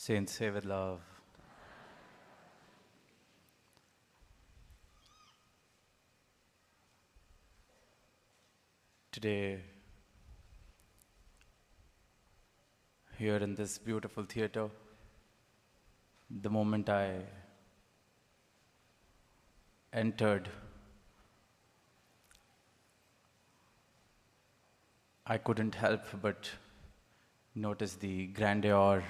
Saints say with love. Today, here in this beautiful theater, the moment I entered, I couldn't help but notice the grandeur,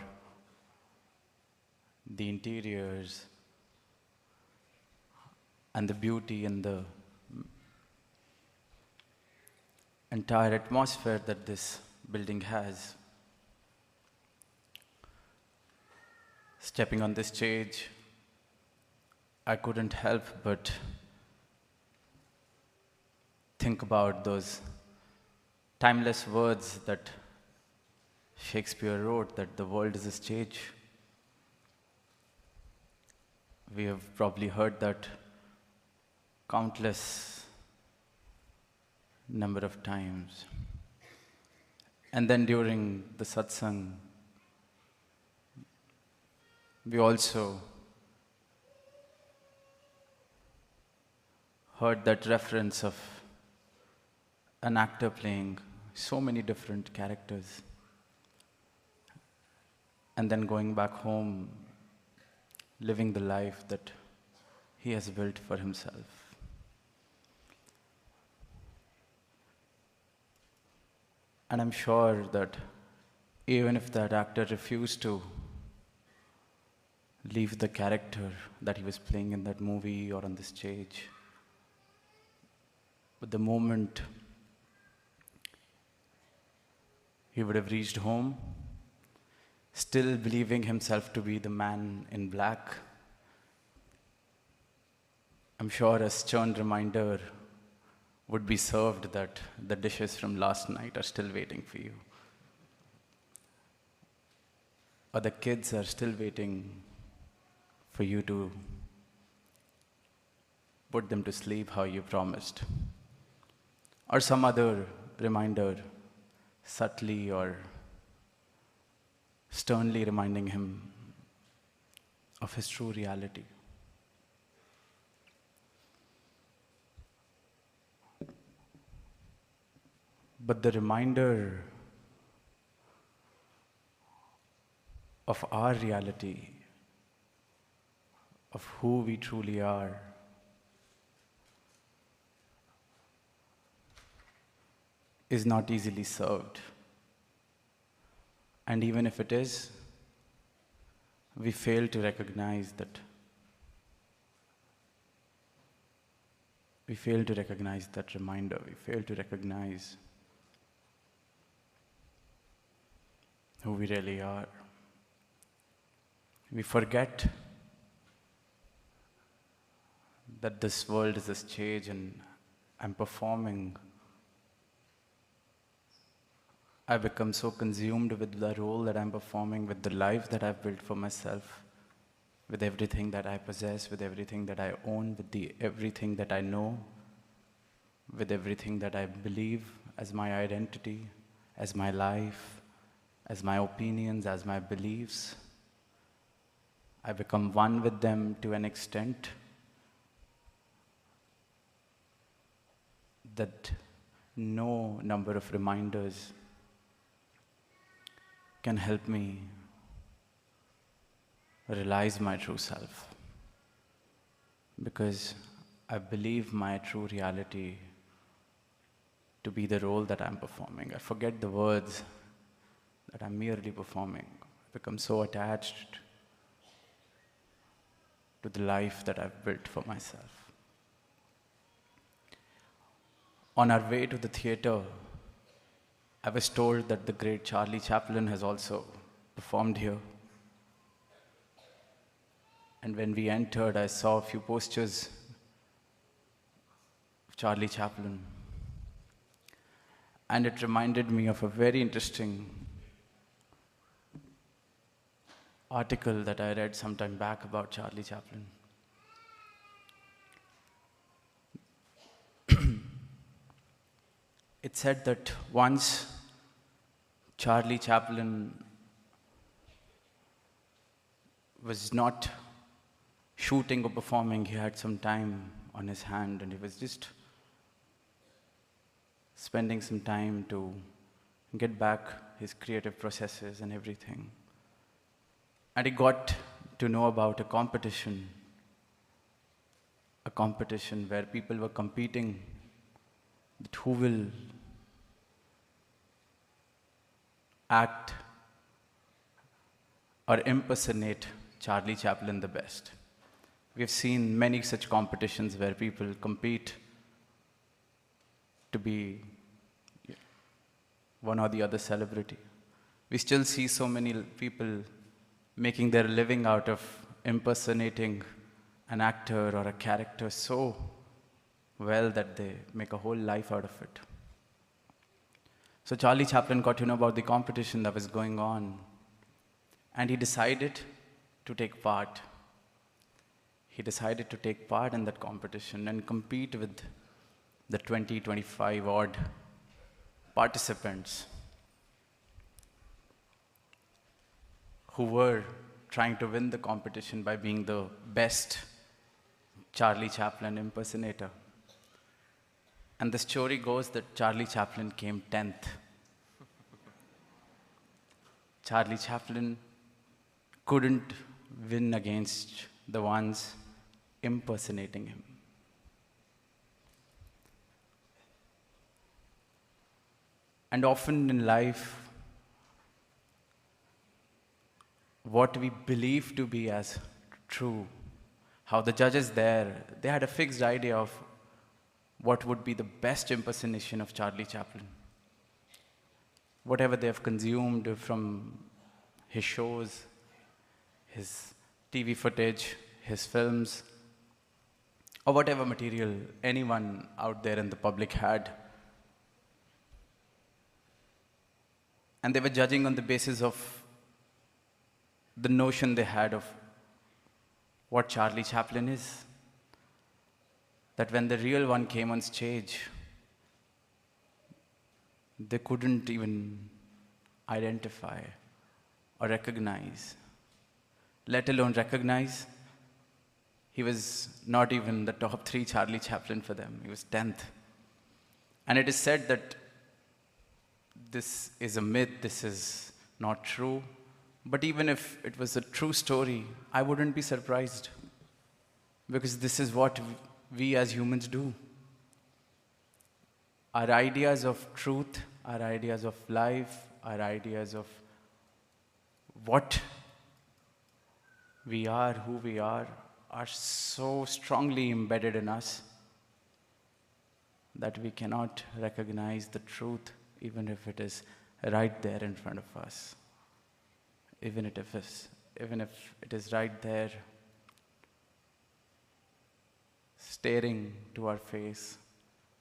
the interiors, and the beauty and the entire atmosphere that this building has. Stepping on this stage, I couldn't help but think about those timeless words that Shakespeare wrote, that the world is a stage. We have probably heard that countless number of times. And then during the satsang, we also heard that reference of an actor playing so many different characters, and then going back home, living the life that he has built for himself. And I'm sure that even if that actor refused to leave the character that he was playing in that movie or on the stage, but the moment he would have reached home, still believing himself to be the man in black, I'm sure a stern reminder would be served that the dishes from last night are still waiting for you. Or the kids are still waiting for you to put them to sleep how you promised. Or some other reminder, subtly or sternly reminding him of his true reality. But the reminder of our reality, of who we truly are, is not easily served. And even if it is, we fail to recognize that. We fail to recognize that reminder. We fail to recognize who we really are. We forget that this world is a stage and I'm performing. I become so consumed with the role that I'm performing, with the life that I've built for myself, with everything that I possess, with everything that I own, with everything that I know, with everything that I believe as my identity, as my life, as my opinions, as my beliefs. I become one with them to an extent that no number of reminders can help me realize my true self. Because I believe my true reality to be the role that I'm performing. I forget the words that I'm merely performing. I become so attached to the life that I've built for myself. On our way to the theater, I was told that the great Charlie Chaplin has also performed here. And when we entered, I saw a few posters of Charlie Chaplin. And it reminded me of a very interesting article that I read some time back about Charlie Chaplin. It said that once Charlie Chaplin was not shooting or performing. He had some time on his hand and he was just spending some time to get back his creative processes and everything. And he got to know about a competition where people were competing that who will act or impersonate Charlie Chaplin the best. We have seen many such competitions where people compete to be one or the other celebrity. We still see so many people making their living out of impersonating an actor or a character so well that they make a whole life out of it. So Charlie Chaplin got to know about the competition that was going on, and he decided to take part. He decided to take part in that competition and compete with the 25 odd participants who were trying to win the competition by being the best Charlie Chaplin impersonator. And the story goes that Charlie Chaplin came 10th. Charlie Chaplin couldn't win against the ones impersonating him. And often in life, what we believe to be as true, how the judges there, they had a fixed idea of what would be the best impersonation of Charlie Chaplin. Whatever they have consumed from his shows, his TV footage, his films, or whatever material anyone out there in the public had. And they were judging on the basis of the notion they had of what Charlie Chaplin is. That when the real one came on stage, they couldn't even identify or recognize, let alone recognize. He was not even the top 3 Charlie Chaplin for them. He was 10th. And it is said that this is a myth, this is not true. But even if it was a true story, I wouldn't be surprised. Because this is what we as humans do. Our ideas of truth, our ideas of life, our ideas of what we are, who we are so strongly embedded in us that we cannot recognize the truth even if it is right there in front of us. Even if it is right there, staring to our face,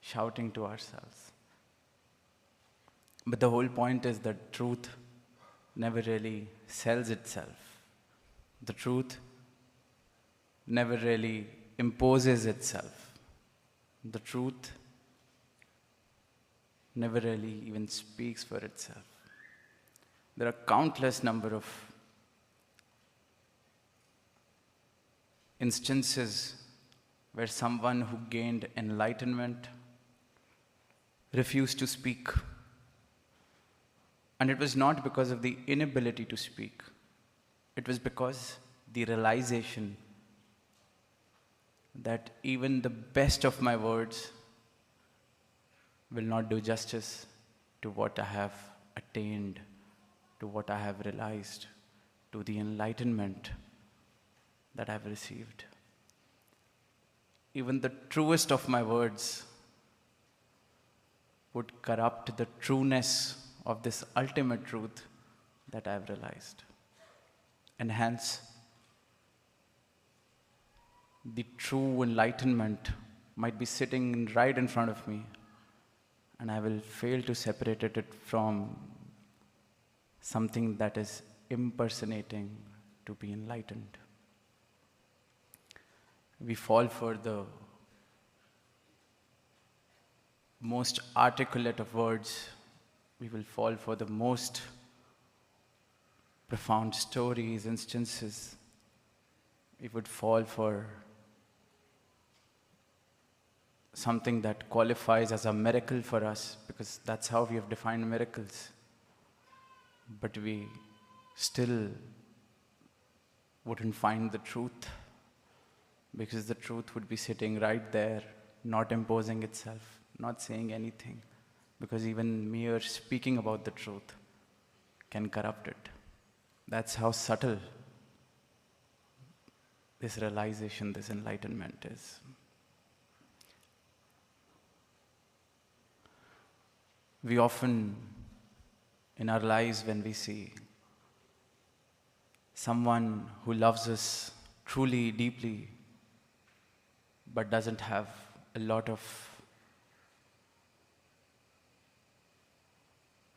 shouting to ourselves. But the whole point is that truth never really sells itself. The truth never really imposes itself. The truth never really even speaks for itself. There are countless number of instances where someone who gained enlightenment refused to speak. And it was not because of the inability to speak. It was because the realization that even the best of my words will not do justice to what I have attained, to what I have realized, to the enlightenment that I have received. Even the truest of my words would corrupt the trueness of this ultimate truth that I have realized. And hence, the true enlightenment might be sitting right in front of me, and I will fail to separate it from something that is impersonating to be enlightened. We fall for the most articulate of words. We will fall for the most profound stories, instances. we would fall for something that qualifies as a miracle for us, because that's how we have defined miracles. But we still wouldn't find the truth, because the truth would be sitting right there, not imposing itself, not saying anything, because even mere speaking about the truth can corrupt it. That's how subtle this realization, this enlightenment is. We often, in our lives, when we see someone who loves us truly, deeply, but doesn't have a lot of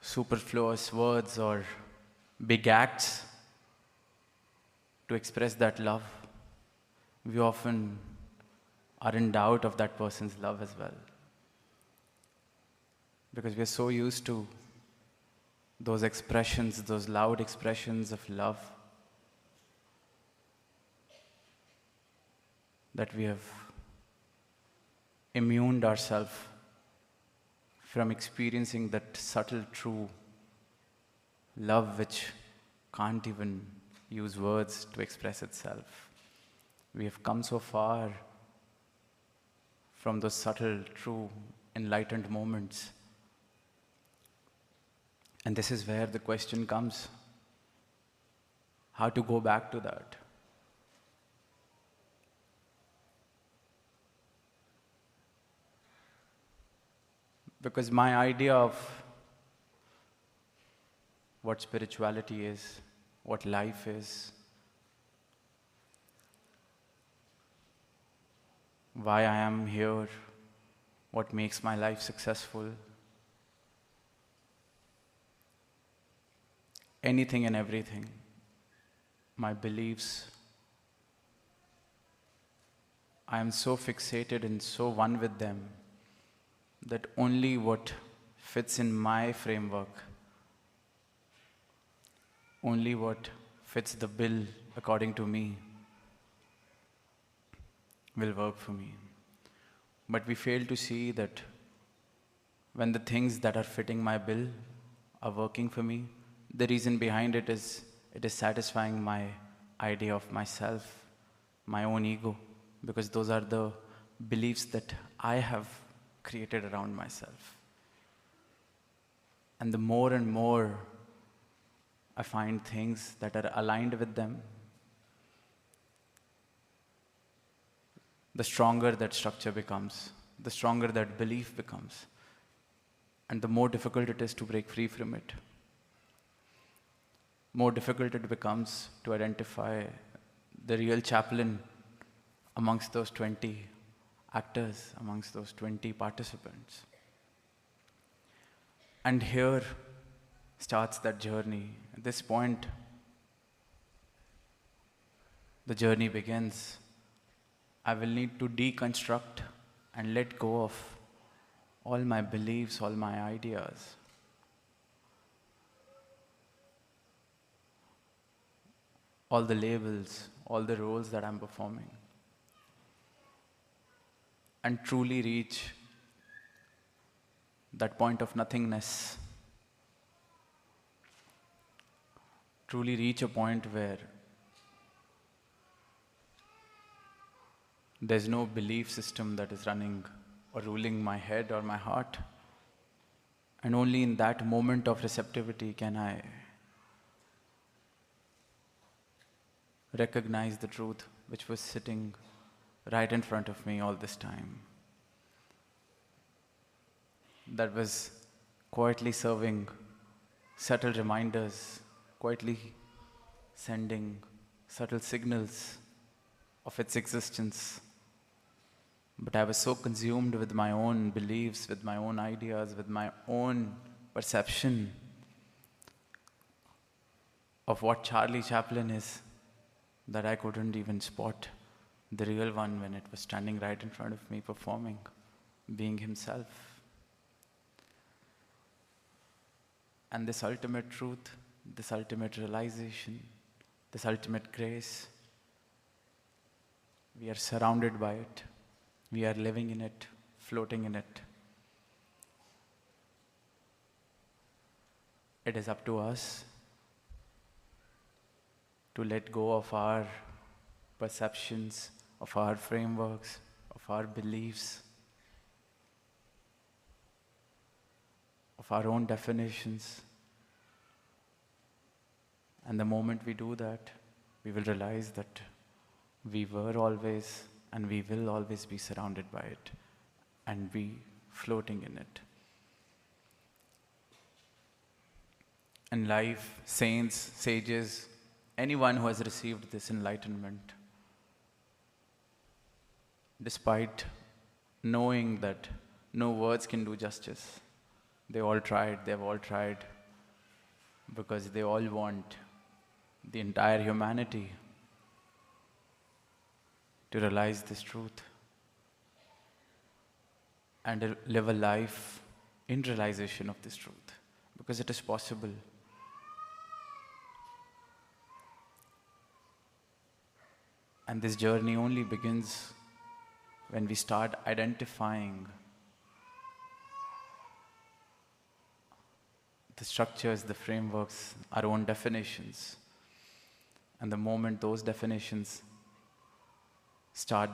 superfluous words or big acts to express that love, we often are in doubt of that person's love as well. Because we are so used to those expressions, those loud expressions of love, that we have immuned ourselves from experiencing that subtle, true love which can't even use words to express itself. We have come so far from those subtle, true, enlightened moments. And this is where the question comes, how to go back to that? Because my idea of what spirituality is, what life is, why I am here, what makes my life successful, anything and everything, my beliefs, I am so fixated and so one with them that only what fits in my framework, only what fits the bill according to me, will work for me. But we fail to see that when the things that are fitting my bill are working for me, the reason behind it is satisfying my idea of myself, my own ego, because those are the beliefs that I have created around myself. And the more and more I find things that are aligned with them, the stronger that structure becomes, the stronger that belief becomes, and the more difficult it is to break free from it. More difficult it becomes to identify the real chaplain amongst those 20 actors, amongst those 20 participants. And here starts that journey. At this point, the journey begins. I will need to deconstruct and let go of all my beliefs, all my ideas. All the labels, all the roles that I'm performing. And truly reach that point of nothingness. Truly reach a point where there's no belief system that is running or ruling my head or my heart. And only in that moment of receptivity can I recognize the truth which was sitting right in front of me all this time. That was quietly serving subtle reminders, quietly sending subtle signals of its existence. But I was so consumed with my own beliefs, with my own ideas, with my own perception of what Charlie Chaplin is, that I couldn't even spot the real one when it was standing right in front of me performing, being himself. And this ultimate truth, this ultimate realization, this ultimate grace We are surrounded by it. We are living in it, floating in it. It is up to us to let go of our perceptions, of our frameworks, of our beliefs, of our own definitions. And the moment we do that, we will realize that we were always and we will always be surrounded by it and be floating in it. And life, saints, sages, anyone who has received this enlightenment, despite knowing that no words can do justice, they've all tried, because they all want the entire humanity to realize this truth and live a life in realization of this truth, because it is possible. And this journey only begins when we start identifying the structures, the frameworks, our own definitions. And the moment those definitions start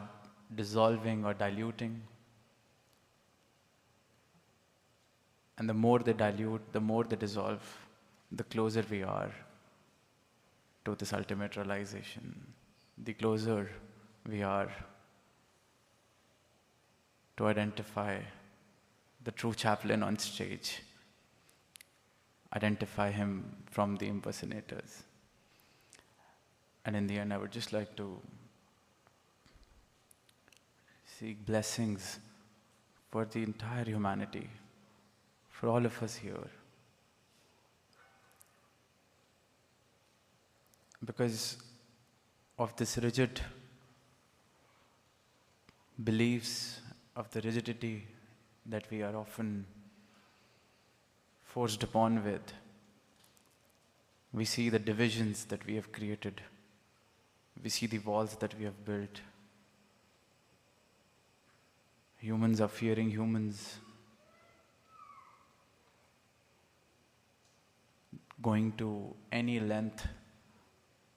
dissolving or diluting, and the more they dilute, the more they dissolve, the closer we are to this ultimate realization. The closer we are to identify the true chaplain on stage, identify him from the impersonators. And in the end, I would just like to seek blessings for the entire humanity, for all of us here. Because of this rigid beliefs, of the rigidity that we are often forced upon with, we see the divisions that we have created. We see the walls that we have built. Humans are fearing humans, going to any length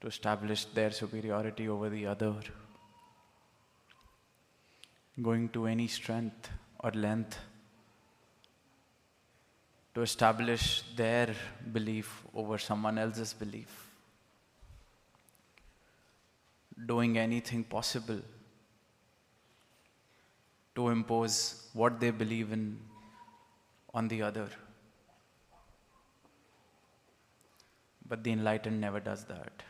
to establish their superiority over the other, going to any strength or length to establish their belief over someone else's belief, doing anything possible to impose what they believe in on the other. But the enlightened never does that.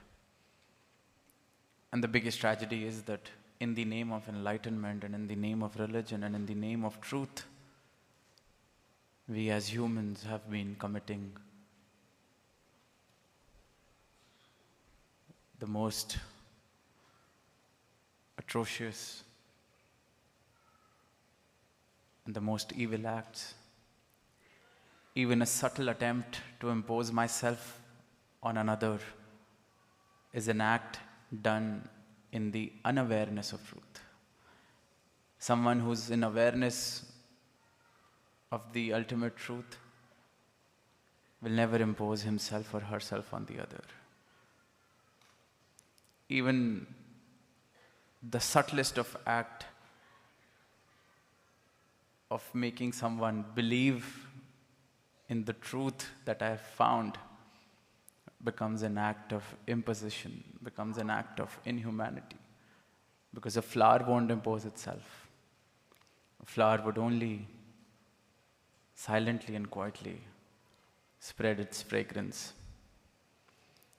And the biggest tragedy is that in the name of enlightenment and in the name of religion and in the name of truth, we as humans have been committing the most atrocious and the most evil acts. Even a subtle attempt to impose myself on another is an act done in the unawareness of truth. Someone who's in awareness of the ultimate truth will never impose himself or herself on the other. Even the subtlest of act of making someone believe in the truth that I have found becomes an act of imposition, becomes an act of inhumanity. Because a flower won't impose itself. A flower would only silently and quietly spread its fragrance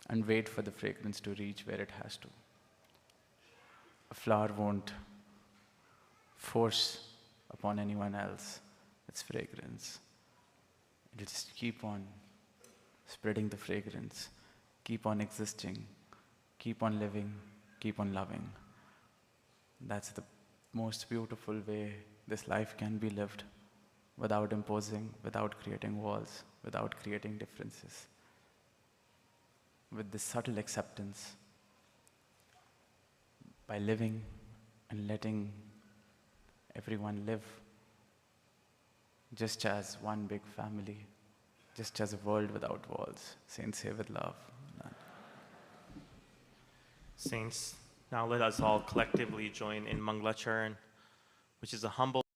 and wait for the fragrance to reach where it has to. A flower won't force upon anyone else its fragrance. It'll just keep on spreading the fragrance, keep on existing, keep on living, keep on loving. That's the most beautiful way this life can be lived, without imposing, without creating walls, without creating differences. With this subtle acceptance, by living and letting everyone live just as one big family, just as a world without walls. Saints say with love. Saints, now let us all collectively join in Manglacharan, which is a humble